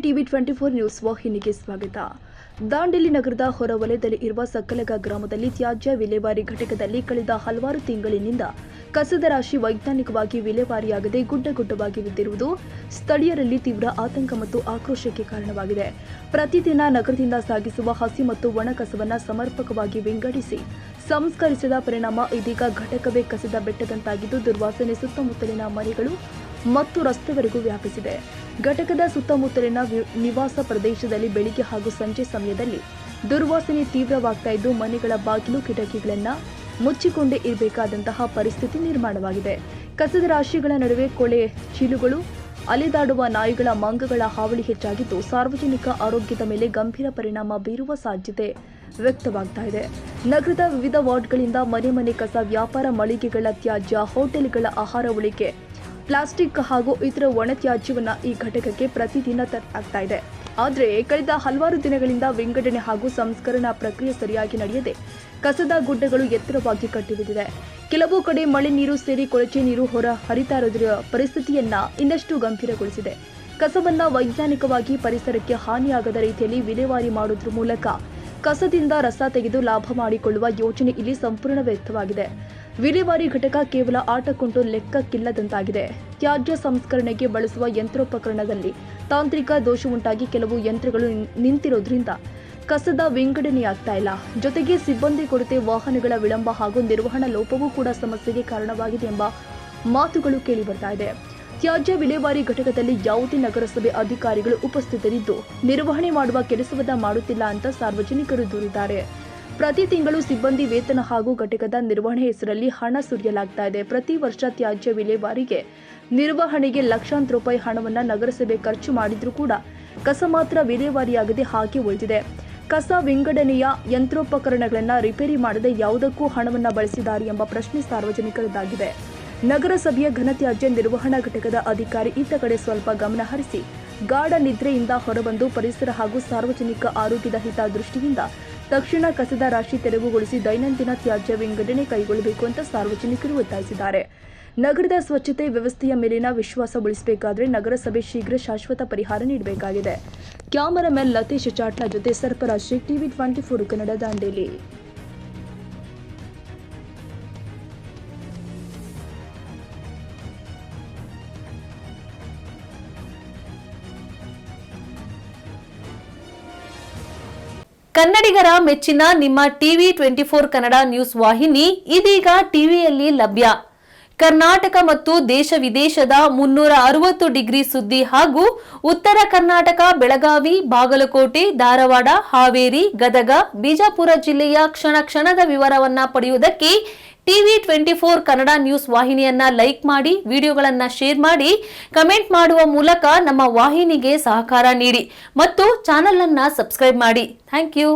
TV 24 news ವಾಹಿನಿಗೆ ಸ್ವಾಗತ. ದಾಂಡೇಲಿ ನಗರದ ಹೊರವಲಯದಲ್ಲಿ ಇರುವ ಸಕ್ಕಲಗ ಗ್ರಾಮದಲ್ಲಿ ತ್ಯಾಜ್ಯ ವಿಲೇವಾರಿ ಘಟಕದಲ್ಲಿ ಕಳೆದ ಹಲವಾರು ತಿಂಗಳಿನಿಂದ ಕಸದ ರಾಶಿ ವೈಜ್ಞಾನಿಕವಾಗಿ ವಿಲೇವಾರಿಯಾಗದೆ ಗುಡ್ಡಗುಡ್ಡವಾಗಿ ಬಿದ್ದಿರುವುದು ಸ್ಥಳೀಯರಲ್ಲಿ ತೀವ್ರ ಆತಂಕ ಮತ್ತು ಆಕ್ರೋಶಕ್ಕೆ ಕಾರಣವಾಗಿದೆ. ಪ್ರತಿದಿನ ನಗರದಿಂದ ಸಾಗಿಸುವ ಹಸಿ ಮತ್ತು ಒಣ ಕಸವನ್ನು ಸಮರ್ಪಕವಾಗಿ ವಿಂಗಡಿಸಿ ಸಂಸ್ಕರಿಸಿದ ಪರಿಣಾಮ ಇದೀಗ ಘಟಕವೇ ಕಸದ ಬೆಟ್ಟದಂತಾಗಿದ್ದು ದುರ್ವಾಸನೆ ಸುತ್ತಮುತ್ತಲಿನ ಮನೆಗಳು ಮತ್ತು ರಸ್ತೆವರೆಗೂ ವ್ಯಾಪಿಸಿದೆ. ಘಟಕದ ಸುತ್ತಮುತ್ತಲಿನ ನಿವಾಸ ಪ್ರದೇಶದಲ್ಲಿ ಬೆಳಿಗ್ಗೆ ಹಾಗೂ ಸಂಜೆ ಸಮಯದಲ್ಲಿ ದುರ್ವಾಸನೆ ತೀವ್ರವಾಗ್ತಾ ಇದ್ದು ಮನೆಗಳ ಬಾಗಿಲು ಕಿಟಕಿಗಳನ್ನು ಮುಚ್ಚಿಕೊಂಡೇ ಇರಬೇಕಾದಂತಹ ಪರಿಸ್ಥಿತಿ ನಿರ್ಮಾಣವಾಗಿದೆ. ಕಸದ ರಾಶಿಗಳ ನಡುವೆ ಕೊಳೆ ಚೀಲುಗಳು, ಅಲೆದಾಡುವ ನಾಯಿಗಳ ಮಂಗಗಳ ಹಾವಳಿ ಹೆಚ್ಚಾಗಿದ್ದು ಸಾರ್ವಜನಿಕ ಆರೋಗ್ಯದ ಮೇಲೆ ಗಂಭೀರ ಪರಿಣಾಮ ಬೀರುವ ಸಾಧ್ಯತೆ ವ್ಯಕ್ತವಾಗ್ತಾ ಇದೆ. ನಗರದ ವಿವಿಧ ವಾರ್ಡ್ಗಳಿಂದ ಮನೆ ಮನೆ ಕಸ, ವ್ಯಾಪಾರ ಮಳಿಗೆಗಳ ತ್ಯಾಜ್ಯ, ಹೋಟೆಲ್ಗಳ ಆಹಾರ ಉಳಿಕೆ, ಪ್ಲಾಸ್ಟಿಕ್ ಹಾಗೂ ಇತರ ಒಣ ತ್ಯಾಜ್ಯವನ್ನ ಈ ಘಟಕಕ್ಕೆ ಪ್ರತಿದಿನ ತರಲಾಗ್ತಾ ಇದೆ. ಆದರೆ ಕಳೆದ ಹಲವಾರು ದಿನಗಳಿಂದ ವಿಂಗಡಣೆ ಹಾಗೂ ಸಂಸ್ಕರಣಾ ಪ್ರಕ್ರಿಯೆ ಸರಿಯಾಗಿ ನಡೆಯದೆ ಕಸದ ಗುಡ್ಡಗಳು ಎತ್ತರವಾಗಿ ಕಟ್ಟಿಬಿದ್ದಿದೆ. ಕೆಲವು ಕಡೆ ಮಳೆ ನೀರು ಸೇರಿ ಕೊಳಚೆ ನೀರು ಹೊರ ಹರಿತಾ ಇರೋದ್ರ ಪರಿಸ್ಥಿತಿಯನ್ನ ಇನ್ನಷ್ಟು ಗಂಭೀರಗೊಳಿಸಿದೆ. ಕಸವನ್ನ ವೈಜ್ಞಾನಿಕವಾಗಿ ಪರಿಸರಕ್ಕೆ ಹಾನಿಯಾಗದ ರೀತಿಯಲ್ಲಿ ವಿಲೇವಾರಿ ಮಾಡುವುದರ ಮೂಲಕ ಕಸದಿಂದ ರಸ ತೆಗೆದು ಲಾಭ ಮಾಡಿಕೊಳ್ಳುವ ಯೋಜನೆ ಇಲ್ಲಿ ಸಂಪೂರ್ಣ ವ್ಯರ್ಥವಾಗಿದೆ. ವಿಲೇವಾರಿ ಘಟಕ ಕೇವಲ ಆಟಕ್ಕುಂಟು ಲೆಕ್ಕಕ್ಕಿಲ್ಲದಂತಾಗಿದೆ. ತ್ಯಾಜ್ಯ ಸಂಸ್ಕರಣೆಗೆ ಬಳಸುವ ಯಂತ್ರೋಪಕರಣದಲ್ಲಿ ತಾಂತ್ರಿಕ ದೋಷ ಉಂಟಾಗಿ ಕೆಲವು ಯಂತ್ರಗಳು ನಿಂತಿರೋದ್ರಿಂದ ಕಸದ ವಿಂಗಡಣೆಯಾಗ್ತಾ ಇಲ್ಲ. ಜೊತೆಗೆ ಸಿಬ್ಬಂದಿ ಕೊರತೆ, ವಾಹನಗಳ ವಿಳಂಬ ಹಾಗೂ ನಿರ್ವಹಣಾ ಲೋಪವೂ ಕೂಡ ಸಮಸ್ಯೆಗೆ ಕಾರಣವಾಗಿದೆ ಎಂಬ ಮಾತುಗಳು ಕೇಳಿಬರ್ತಾ ಇದೆ. ತ್ಯಾಜ್ಯ ವಿಲೇವಾರಿ ಘಟಕದಲ್ಲಿ ಯಾವುದೇ ನಗರಸಭೆ ಅಧಿಕಾರಿಗಳು ಉಪಸ್ಥಿತರಿದ್ದು ನಿರ್ವಹಣೆ ಮಾಡುವ ಕೆಲಸವನ್ನ ಮಾಡುತ್ತಿಲ್ಲ ಅಂತ ಸಾರ್ವಜನಿಕರು ದೂರಿದ್ದಾರೆ. ಪ್ರತಿ ತಿಂಗಳು ಸಿಬ್ಬಂದಿ ವೇತನ ಹಾಗೂ ಘಟಕದ ನಿರ್ವಹಣೆ ಹೆಸರಲ್ಲಿ ಹಣ ಸುರಿಯಲಾಗ್ತಾ ಇದೆ. ಪ್ರತಿ ವರ್ಷ ತ್ಯಾಜ್ಯ ವಿಲೇವಾರಿಗೆ ನಿರ್ವಹಣೆಗೆ ಲಕ್ಷಾಂತರ ರೂಪಾಯಿ ಹಣವನ್ನು ನಗರಸಭೆ ಖರ್ಚು ಮಾಡಿದ್ರೂ ಕೂಡ ಕಸ ಮಾತ್ರ ವಿಲೇವಾರಿಯಾಗದೆ ಹಾಗೆ ಉಳಿದಿದೆ. ಕಸ ವಿಂಗಡಣೆಯ ಯಂತ್ರೋಪಕರಣಗಳನ್ನು ರಿಪೇರಿ ಮಾಡದೆ ಯಾವುದಕ್ಕೂ ಹಣವನ್ನು ಬಳಸಿದ್ದಾರೆ ಎಂಬ ಪ್ರಶ್ನೆ ಸಾರ್ವಜನಿಕರದ್ದಾಗಿದೆ. ನಗರಸಭೆಯ ಘನತ್ಯಾಜ್ಯ ನಿರ್ವಹಣಾ ಘಟಕದ ಅಧಿಕಾರಿ ಇತ್ತ ಕಡೆ ಸ್ವಲ್ಪ ಗಮನ ಹರಿಸಿ ಗಾಢ ನಿದ್ರೆಯಿಂದ ಹೊರಬಂದು ಪರಿಸರ ಹಾಗೂ ಸಾರ್ವಜನಿಕ ಆರೋಗ್ಯದ ಹಿತದೃಷ್ಟಿಯಿಂದ ತಕ್ಷಣ ಕಸದ ರಾಶಿ ತೆರವುಗೊಳಿಸಿ ದೈನಂದಿನ ತ್ಯಾಜ್ಯ ವಿಂಗಡಣೆ ಕೈಗೊಳ್ಳಬೇಕು ಅಂತ ಸಾರ್ವಜನಿಕರು ಒತ್ತಾಯಿಸಿದ್ದಾರೆ. ನಗರದ ಸ್ವಚ್ಛತೆ ವ್ಯವಸ್ಥೆಯ ಮೇಲಿನ ವಿಶ್ವಾಸ ಉಳಿಸಬೇಕಾದರೆ ನಗರಸಭೆ ಶೀಘ್ರ ಶಾಶ್ವತ ಪರಿಹಾರ ನೀಡಬೇಕಾಗಿದೆ. ಕ್ಯಾಮರಾಮನ್ ಲತೀಶ್ ಚಾಟ್ಲಾ ಜೊತೆ ಸರ್ಫರಾಜ್ ಶೇಖ್, ಟಿವಿ 24 ಕನ್ನಡ, ದಾಂಡೇಲಿ. ಕನ್ನಡಿಗರ ಮೆಚ್ಚಿನ ನಿಮ್ಮ ಟಿವಿ 24 ಕನ್ನಡ ನ್ಯೂಸ್ ವಾಹಿನಿ ಇದೀಗ ಟಿವಿಯಲ್ಲಿ ಲಭ್ಯ. ಕರ್ನಾಟಕ ಮತ್ತು ದೇಶ ವಿದೇಶದ 360 ಡಿಗ್ರಿ ಸುದ್ದಿ ಹಾಗೂ ಉತ್ತರ ಕರ್ನಾಟಕ, ಬೆಳಗಾವಿ, ಬಾಗಲಕೋಟೆ, ಧಾರವಾಡ, ಹಾವೇರಿ, ಗದಗ, ಬಿಜಾಪುರ ಜಿಲ್ಲೆಯ ಕ್ಷಣ ಕ್ಷಣದ ವಿವರವನ್ನ ಪಡೆಯುವುದಕ್ಕೆ ಟಿವಿ 24 ಕನ್ನಡ ನ್ಯೂಸ್ ವಾಹಿನಿಯನ್ನ ಲೈಕ್ ಮಾಡಿ, ವಿಡಿಯೋಗಳನ್ನ ಶೇರ್ ಮಾಡಿ, ಕಮೆಂಟ್ ಮಾಡುವ ಮೂಲಕ ನಮ್ಮ ವಾಹಿನಿಗೆ ಸಹಕಾರ ನೀಡಿ ಮತ್ತು ಚಾನೆಲ್ ಅನ್ನ ಸಬ್ಸ್ಕ್ರೈಬ್ ಮಾಡಿ. Thank you.